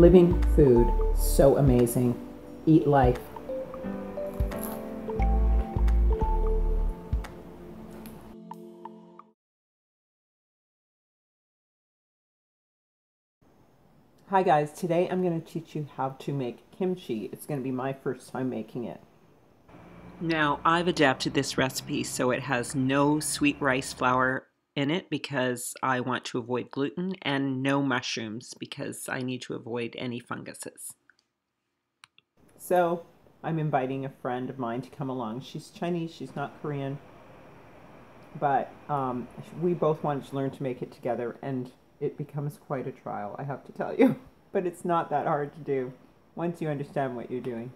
living food, so amazing. Eat life. Hi guys, today I'm going to teach you how to make kimchi. It's going to be my first time making it. Now, I've adapted this recipe so it has no sweet rice flour in it because I want to avoid gluten, and no mushrooms because I need to avoid any funguses. So I'm inviting a friend of mine to come along. She's Chinese, she's not Korean, but we both wanted to learn to make it together, and it becomes quite a trial, I have to tell you. But it's not that hard to do once you understand what you're doing.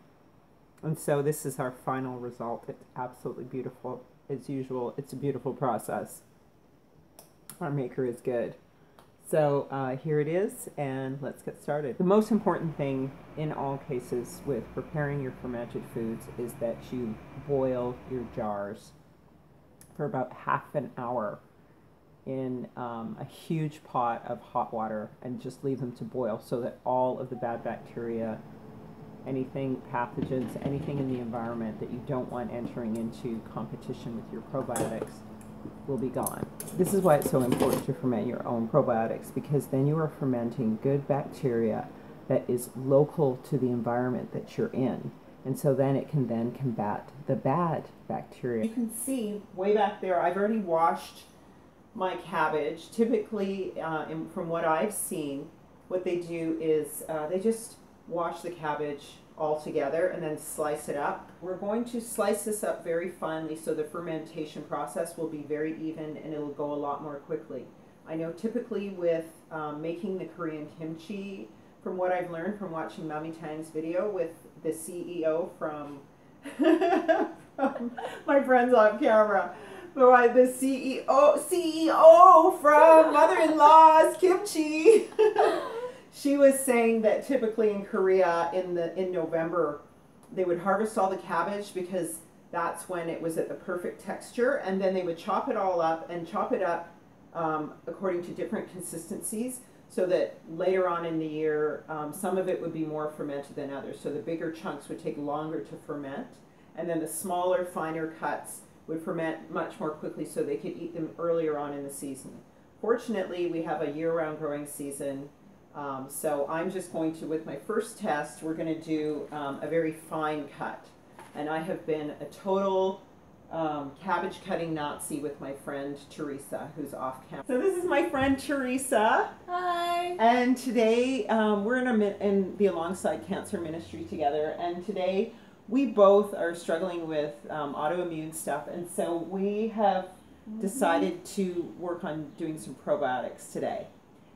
And so this is our final result. It's absolutely beautiful. As usual, it's a beautiful process. Our maker is good. So here it is, and let's get started. The most important thing in all cases with preparing your fermented foods is that you boil your jars for about half an hour in a huge pot of hot water, and just leave them to boil so that all of the bad bacteria, anything, pathogens, anything in the environment that you don't want entering into competition with your probiotics will be gone. This is why it's so important to ferment your own probiotics, because then you are fermenting good bacteria that is local to the environment that you're in. And so then it can then combat the bad bacteria. You can see way back there, I've already washed my cabbage. Typically, from what I've seen, what they do is they just wash the cabbage all together and then slice it up. We're going to slice this up very finely so the fermentation process will be very even and it'll go a lot more quickly. I know typically with making the Korean kimchi, from what I've learned from watching Mommy Tang's video with the CEO from, from my friends on camera, the CEO from Mother-in-Law's Kimchi. She was saying that typically in Korea in November they would harvest all the cabbage because that's when it was at the perfect texture, and then they would chop it all up and chop it up according to different consistencies, so that later on in the year some of it would be more fermented than others. So the bigger chunks would take longer to ferment, and then the smaller, finer cuts would ferment much more quickly so they could eat them earlier on in the season. Fortunately, we have a year-round growing season. So I'm just going to, with my first test, we're going to do a very fine cut. And I have been a total cabbage cutting Nazi with my friend Teresa, who's off camera. So this is my friend Teresa. Hi. And today we're in the Alongside Cancer Ministry together. And today we both are struggling with autoimmune stuff. And so we have decided to work on doing some probiotics today.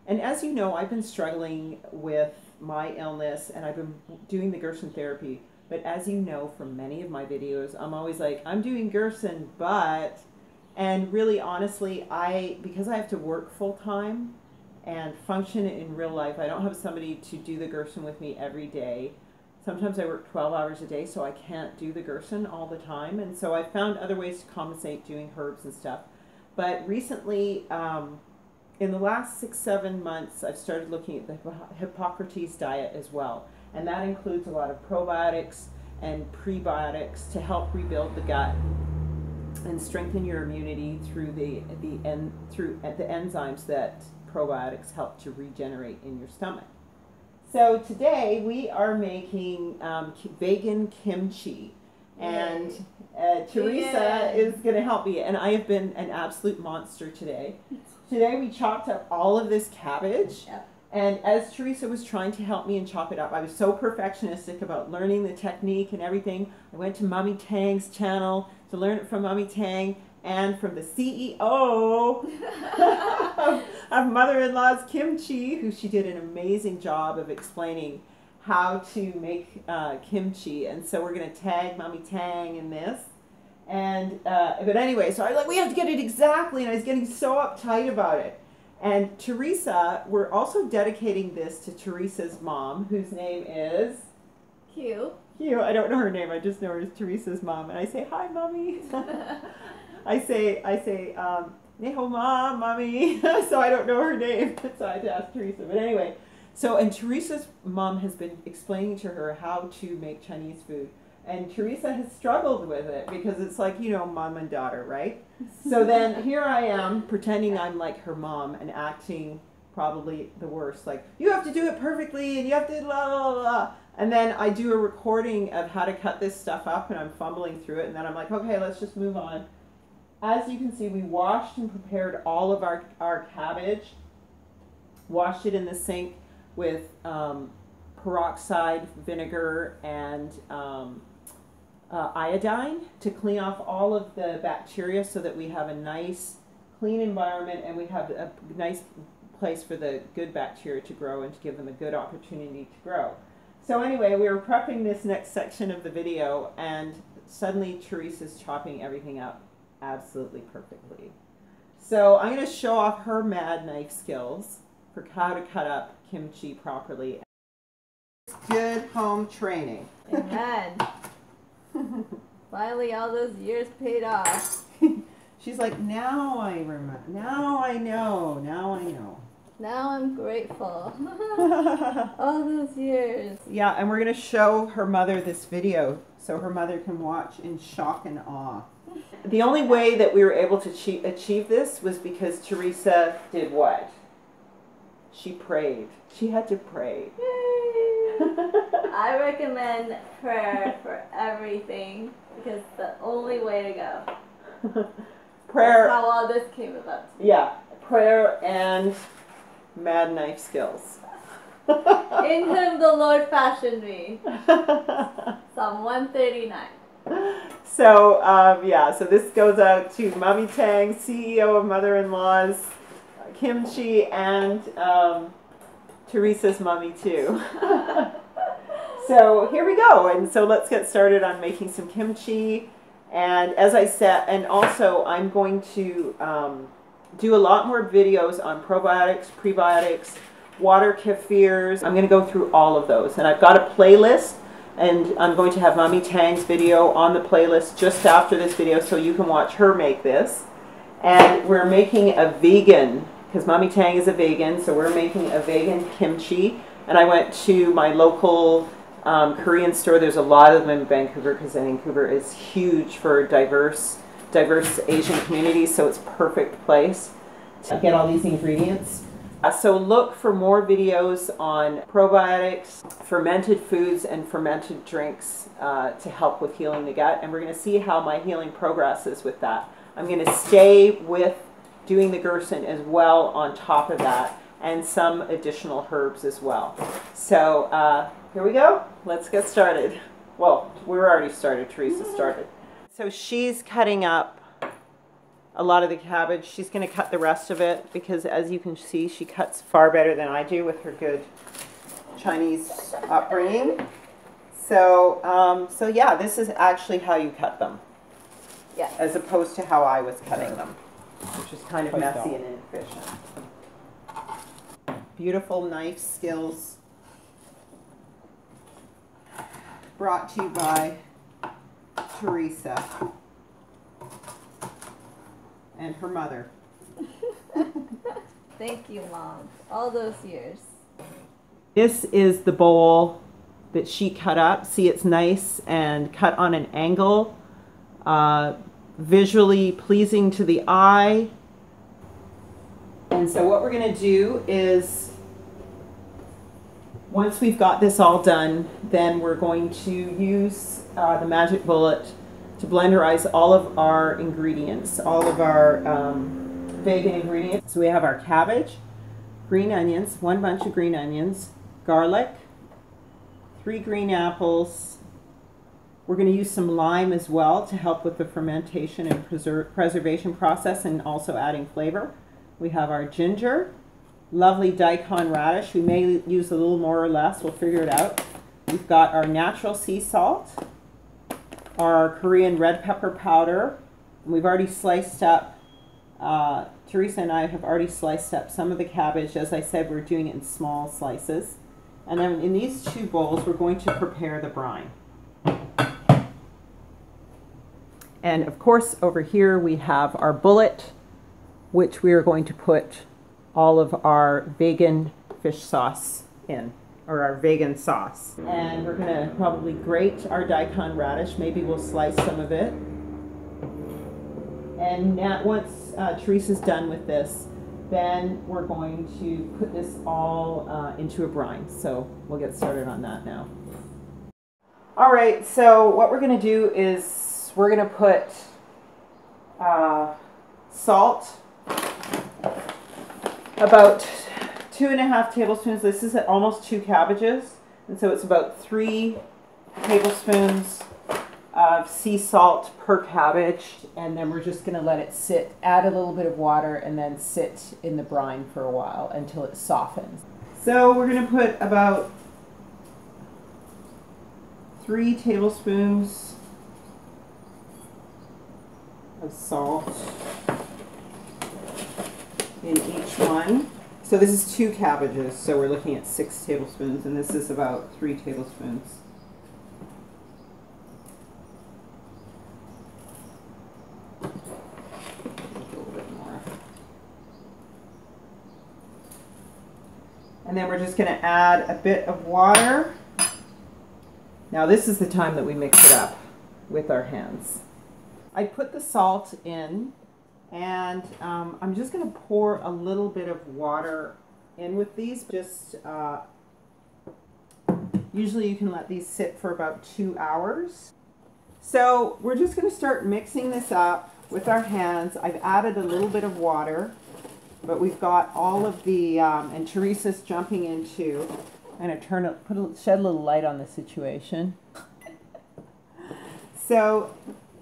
And as you know, I've been struggling with my illness, and I've been doing the Gerson therapy. But as you know from many of my videos, I'm always like, I'm doing Gerson, but, and really honestly, because I have to work full time and function in real life, I don't have somebody to do the Gerson with me every day. Sometimes I work 12 hours a day, so I can't do the Gerson all the time. And so I found other ways to compensate doing herbs and stuff. But recently, in the last 6-7 months, I've started looking at the Hippocrates diet as well. And that includes a lot of probiotics and prebiotics to help rebuild the gut and strengthen your immunity through the enzymes that probiotics help to regenerate in your stomach. So today we are making vegan kimchi. And Teresa is going to help me. And I have been an absolute monster today. Today we chopped up all of this cabbage. Yep. And as Teresa was trying to help me and chop it up, I was so perfectionistic about learning the technique and everything. I went to Mommy Tang's channel to learn it from Mommy Tang and from the CEO of Mother-in-Law's Kimchi, who she did an amazing job of explaining how to make kimchi. And so we're going to tag Mommy Tang in this. And but anyway, so I was like, we have to get it exactly, and I was getting so uptight about it. And Teresa, we're also dedicating this to Teresa's mom, whose name is Q. I don't know her name. I just know her as Teresa's mom. And I say, hi, mommy. I say, Neho mom, mommy. So I don't know her name. So I had to ask Teresa. But anyway, So, and Teresa's mom has been explaining to her how to make Chinese food. And Teresa has struggled with it because it's like, you know, mom and daughter, right? So then here I am pretending I'm like her mom and acting probably the worst. Like, you have to do it perfectly and you have to la la la la. And then I do a recording of how to cut this stuff up and I'm fumbling through it. And then I'm like, okay, let's just move on. As you can see, we washed and prepared all of our cabbage. Washed it in the sink with peroxide vinegar and iodine to clean off all of the bacteria so that we have a nice clean environment and we have a nice place for the good bacteria to grow and to give them a good opportunity to grow. So anyway, we were prepping this next section of the video and suddenly Teresa's chopping everything up absolutely perfectly. So I'm going to show off her mad knife skills for how to cut up kimchi properly. Good home training. Amen. Finally, all those years paid off. She's like, now I remember. Now I know. Now I know. Now I'm grateful. All those years. Yeah, and we're going to show her mother this video so her mother can watch in shock and awe. The only way that we were able to achieve this was because Teresa did what? She prayed. She had to pray. I recommend prayer for everything because it's the only way to go. Prayer. That's how all this came about. Yeah, prayer and mad knife skills. In whom the Lord fashioned me. Psalm 139. So, yeah, so this goes out to Mommy Tang, CEO of Mother-in-Laws, Kimchi, and Teresa's mommy too. So here we go, and so let's get started on making some kimchi. And as I said, and also I'm going to do a lot more videos on probiotics, prebiotics, water kefirs. I'm going to go through all of those, and I've got a playlist, and I'm going to have Mommy Tang's video on the playlist just after this video so you can watch her make this. And we're making a vegan, because Mommy Tang is a vegan, so we're making a vegan kimchi. And I went to my local Korean store. There's a lot of them in Vancouver because Vancouver is huge for diverse Asian communities, so it's a perfect place to get all these ingredients. So look for more videos on probiotics, fermented foods, and fermented drinks to help with healing the gut. And we're going to see how my healing progresses with that. I'm going to stay with doing the Gerson as well on top of that, and some additional herbs as well. So here we go. Let's get started. Well, we're already started. Teresa started. So she's cutting up a lot of the cabbage. She's going to cut the rest of it because, as you can see, she cuts far better than I do with her good Chinese upbringing. So, so yeah, this is actually how you cut them. Yes. As opposed to how I was cutting them, which is kind of messy and inefficient. Beautiful knife skills brought to you by Teresa and her mother. Thank you, Mom. All those years. This is the bowl that she cut up. See, it's nice and cut on an angle. Visually pleasing to the eye. And so what we're going to do is, once we've got this all done, then we're going to use the magic bullet to blenderize all of our ingredients, all of our vegan ingredients. So we have our cabbage, green onions, 1 bunch of green onions, garlic, 3 green apples. We're going to use some lime as well to help with the fermentation and preservation process, and also adding flavor. We have our ginger, lovely daikon radish. We may use a little more or less. We'll figure it out. We've got our natural sea salt, our Korean red pepper powder. And we've already sliced up, Teresa and I have already sliced up some of the cabbage. As I said, we're doing it in small slices. And then in these 2 bowls, we're going to prepare the brine. And of course, over here we have our bullet, which we are going to put all of our vegan fish sauce in, or our vegan sauce. And we're gonna probably grate our daikon radish. Maybe we'll slice some of it. And now, once Teresa's done with this, then we're going to put this all into a brine. So we'll get started on that now. All right, so what we're gonna do is we're gonna put salt, about 2.5 tablespoons. This is almost 2 cabbages, and so it's about 3 tablespoons of sea salt per cabbage, and then we're just going to let it sit, add a little bit of water, and then sit in the brine for a while until it softens. So we're going to put about 3 tablespoons of salt in each one. So this is 2 cabbages, so we're looking at 6 tablespoons, and this is about 3 tablespoons. A little bit more. And then we're just going to add a bit of water. Now this is the time that we mix it up with our hands. I put the salt in, and I'm just going to pour a little bit of water in with these. Just usually you can let these sit for about 2 hours. So we're just going to start mixing this up with our hands. I've added a little bit of water, but we've got all of the, and Teresa's jumping in too. I'm going to shed a little light on the situation. So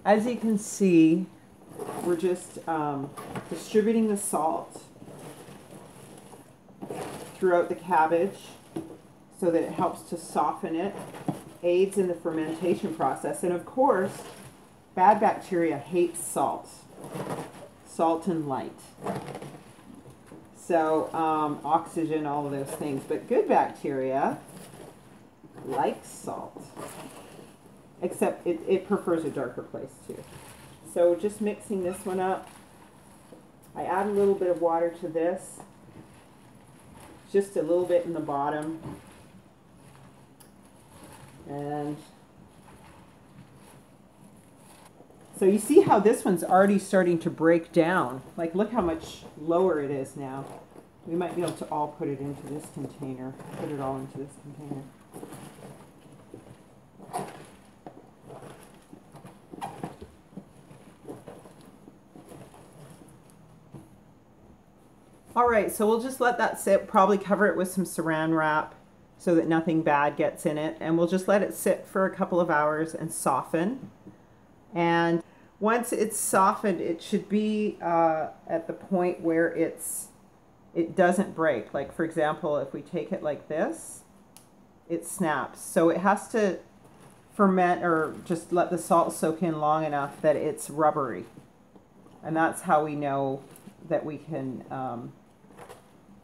as you can see, we're just distributing the salt throughout the cabbage so that it helps to soften it, aids in the fermentation process. And of course, bad bacteria hates salt and light. So oxygen, all of those things. But good bacteria likes salt, except it prefers a darker place too. So just mixing this one up. I add a little bit of water to this, just a little bit in the bottom. And so you see how this one's already starting to break down. Like, look how much lower it is now. We might be able to all put it into this container. Put it all into this container. All right, so we'll just let that sit, probably cover it with some saran wrap so that nothing bad gets in it. And we'll just let it sit for a couple of hours and soften. And once it's softened, it should be at the point where it doesn't break. Like, for example, if we take it like this, it snaps. So it has to ferment, or just let the salt soak in long enough that it's rubbery. And that's how we know that we can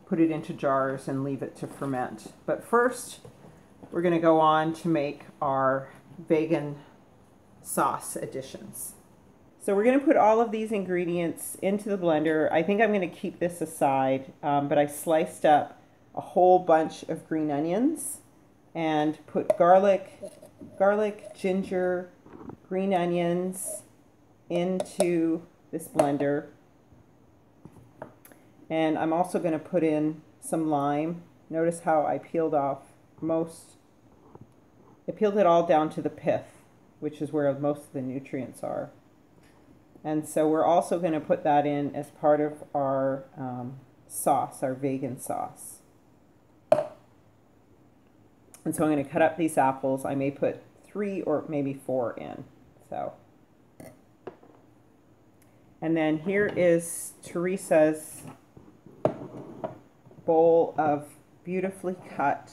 put it into jars and leave it to ferment. But first, we're going to go on to make our vegan sauce additions. So we're going to put all of these ingredients into the blender. I think I'm going to keep this aside, but I sliced up a whole bunch of green onions and put garlic, ginger, green onions into this blender. And I'm also going to put in some lime. Notice how I peeled off I peeled it all down to the pith, which is where most of the nutrients are. And so we're also going to put that in as part of our sauce, our vegan sauce. And so I'm going to cut up these apples. I may put 3 or maybe 4 in. So, and then here is Teresa's bowl of beautifully cut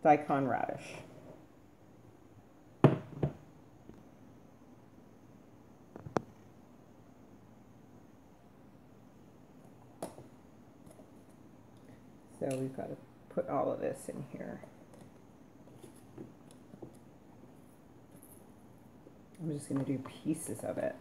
daikon radish. So we've got to put all of this in here. I'm just going to do pieces of it.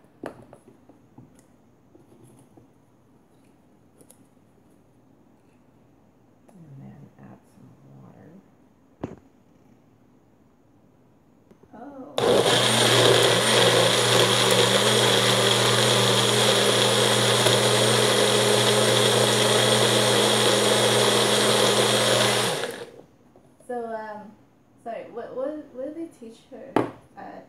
What did they teach her at?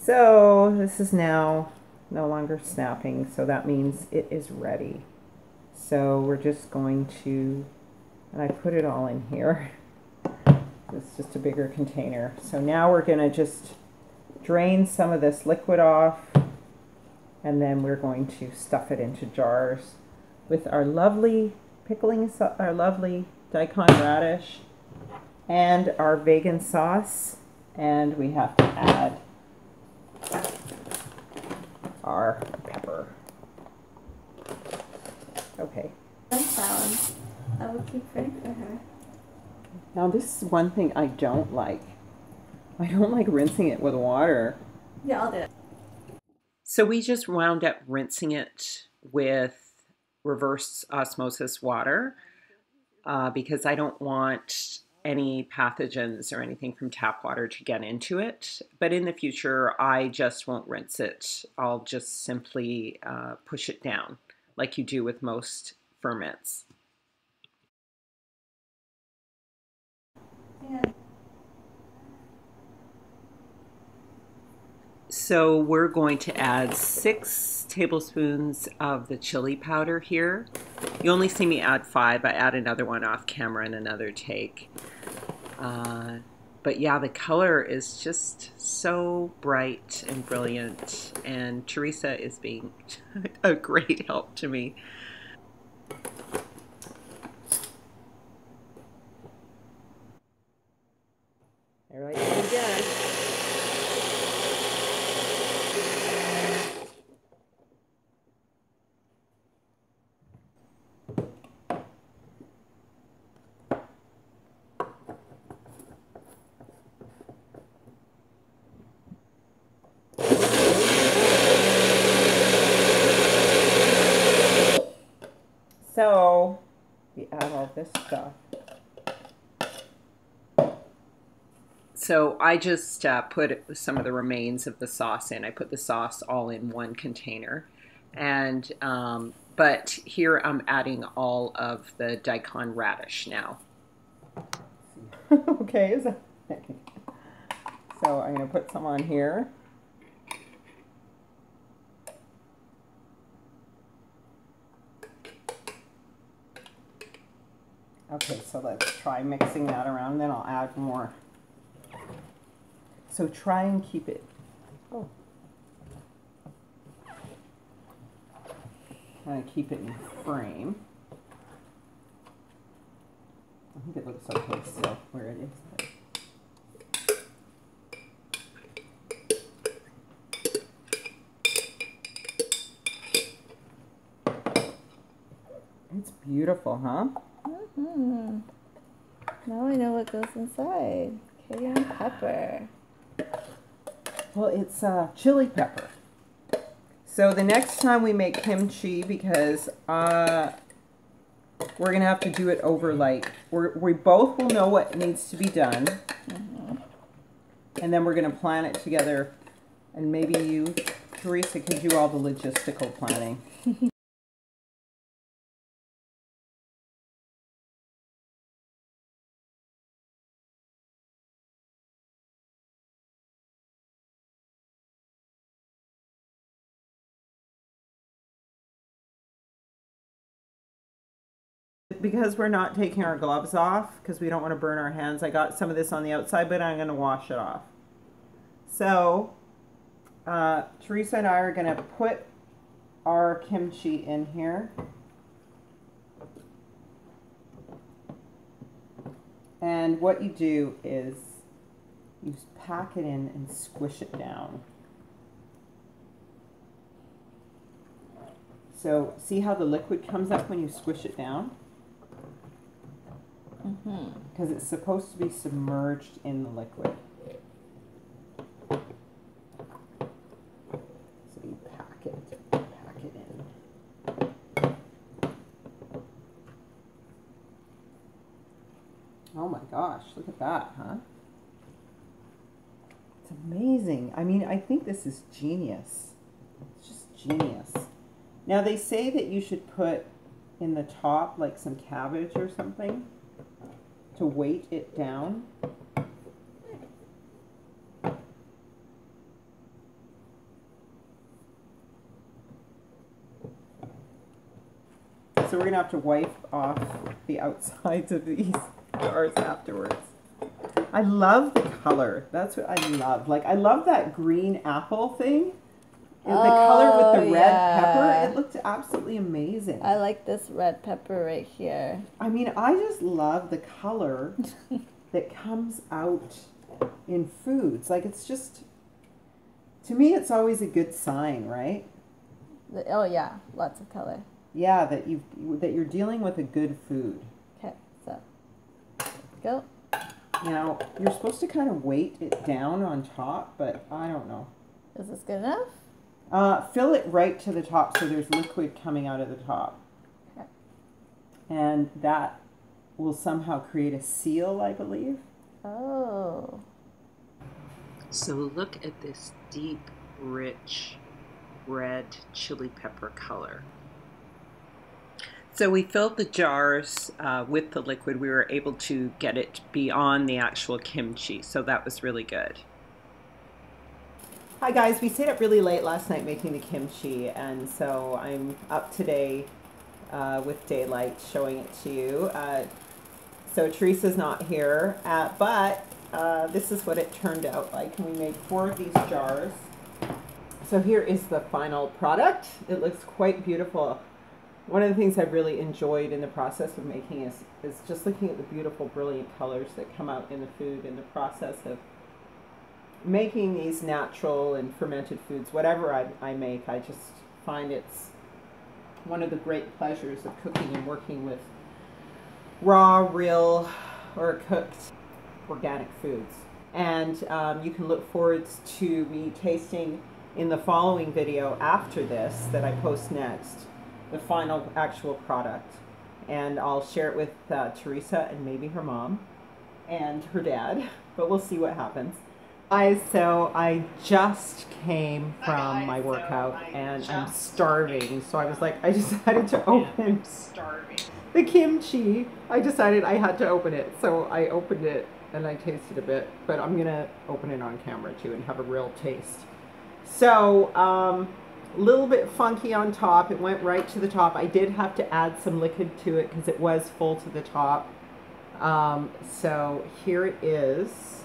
So this is now no longer snapping, so that means it is ready. So we're just going to, and I put it all in here. It's just a bigger container. So now we're going to just drain some of this liquid off, and then we're going to stuff it into jars with our lovely our lovely daikon radish and our vegan sauce, and we have to add our pepper. Okay. Sound. I will keep praying for her. Now this is one thing I don't like. I don't like rinsing it with water. Yeah, I'll do it. So we just wound up rinsing it with reverse osmosis water because I don't want any pathogens or anything from tap water to get into it. But in the future, I just won't rinse it. I'll just simply push it down like you do with most ferments. Yeah. So we're going to add 6 tablespoons of the chili powder here. You only see me add 5. I add another one off camera in another take. But yeah, the color is just so bright and brilliant, and Teresa is being a great help to me. There I go again. So we add all this stuff. So I just put some of the remains of the sauce in. I put the sauce all in one container. And but here I'm adding all of the daikon radish now. Okay, is that okay. So I'm going to put some on here. Okay, so let's try mixing that around, then I'll add more. So try and keep it. Oh. Try to keep it in frame. I think it looks okay still where it is. It's beautiful, huh? Mm-hmm. Now I know what goes inside. Cayenne pepper. Well, it's chili pepper. So the next time we make kimchi, because we're going to have to do it over like, we both will know what needs to be done. Mm-hmm. And then we're going to plan it together. And maybe you, Teresa, can do all the logistical planning. Because we're not taking our gloves off, because we don't want to burn our hands, I got some of this on the outside, but I'm going to wash it off. So, Teresa and I are going to put our kimchi in here. And what you do is you pack it in and squish it down. So, see how the liquid comes up when you squish it down? Because it's supposed to be submerged in the liquid. So you pack it in. Oh my gosh, look at that, huh? It's amazing. I mean, I think this is genius. It's just genius. Now they say that you should put in the top like some cabbage or something to weight it down. So we're gonna have to wipe off the outsides of these jars afterwards. I love the color. That's what I love. Like, I love that green apple thing. The color with the red pepper. It looked absolutely amazing. I like this red pepper right here. I mean, I just love the color that comes out in foods. Like, it's just, to me, it's always a good sign, right? Oh yeah, lots of color. Yeah, that you're dealing with a good food. Okay, so go. Now, you're supposed to kind of weight it down on top, but I don't know. Is this good enough? Fill it right to the top so there's liquid coming out of the top. Okay. And that will somehow create a seal, I believe. Oh. So look at this deep, rich, red chili pepper color. So we filled the jars with the liquid. We were able to get it beyond the actual kimchi, so that was really good. Hi guys, we stayed up really late last night making the kimchi, and so I'm up today with daylight showing it to you. So Teresa's not here, but this is what it turned out like. We made 4 of these jars. So here is the final product. It looks quite beautiful. One of the things I've really enjoyed in the process of making is just looking at the beautiful, brilliant colors that come out in the food in the process of making these natural and fermented foods. Whatever I make, I just find it's one of the great pleasures of cooking and working with raw, real, or cooked organic foods. And you can look forward to me tasting in the following video after this that I post next, the final actual product, and I'll share it with Teresa and maybe her mom and her dad, but we'll see what happens. So I just came from my workout and I'm starving, so I was like, I decided to open the kimchi. I decided I had to open it, so I opened it and I tasted a bit, but I'm gonna open it on camera too and have a real taste. So a little bit funky on top. It went right to the top. I did have to add some liquid to it because it was full to the top. So here it is.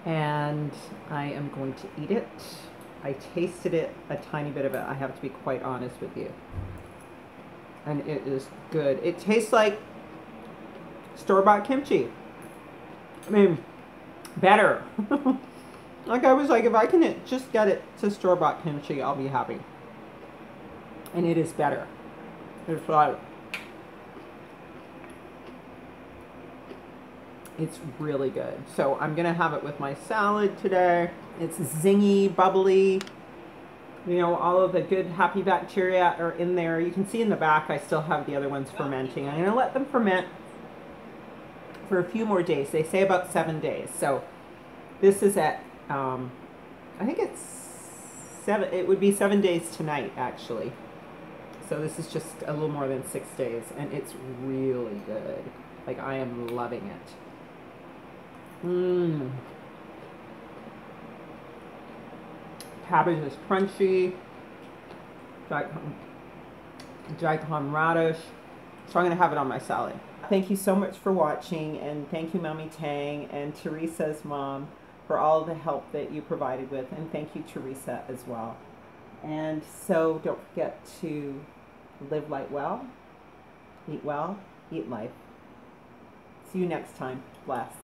And I am going to eat it. I tasted it, a tiny bit of it. I have to be quite honest with you. And it is good. It tastes like store-bought kimchi. I mean, better. Like, I was like, if I can just get it to store-bought kimchi, I'll be happy. And it is better. It's like, it's really good. So I'm gonna have it with my salad today. It's zingy, bubbly. You know, all of the good, happy bacteria are in there. You can see in the back, I still have the other ones fermenting. I'm gonna let them ferment for a few more days. They say about 7 days. So this is at, I think it's 7, it would be 7 days tonight, actually. So this is just a little more than 6 days, and it's really good. Like, I am loving it. Cabbage is crunchy. Daikon radish. So I'm going to have it on my salad. Thank you so much for watching, and thank you Mommy Tang and Teresa's mom for all the help that you provided with, and thank you Teresa as well. And so don't forget to live life well, eat life. See you next time. Bless.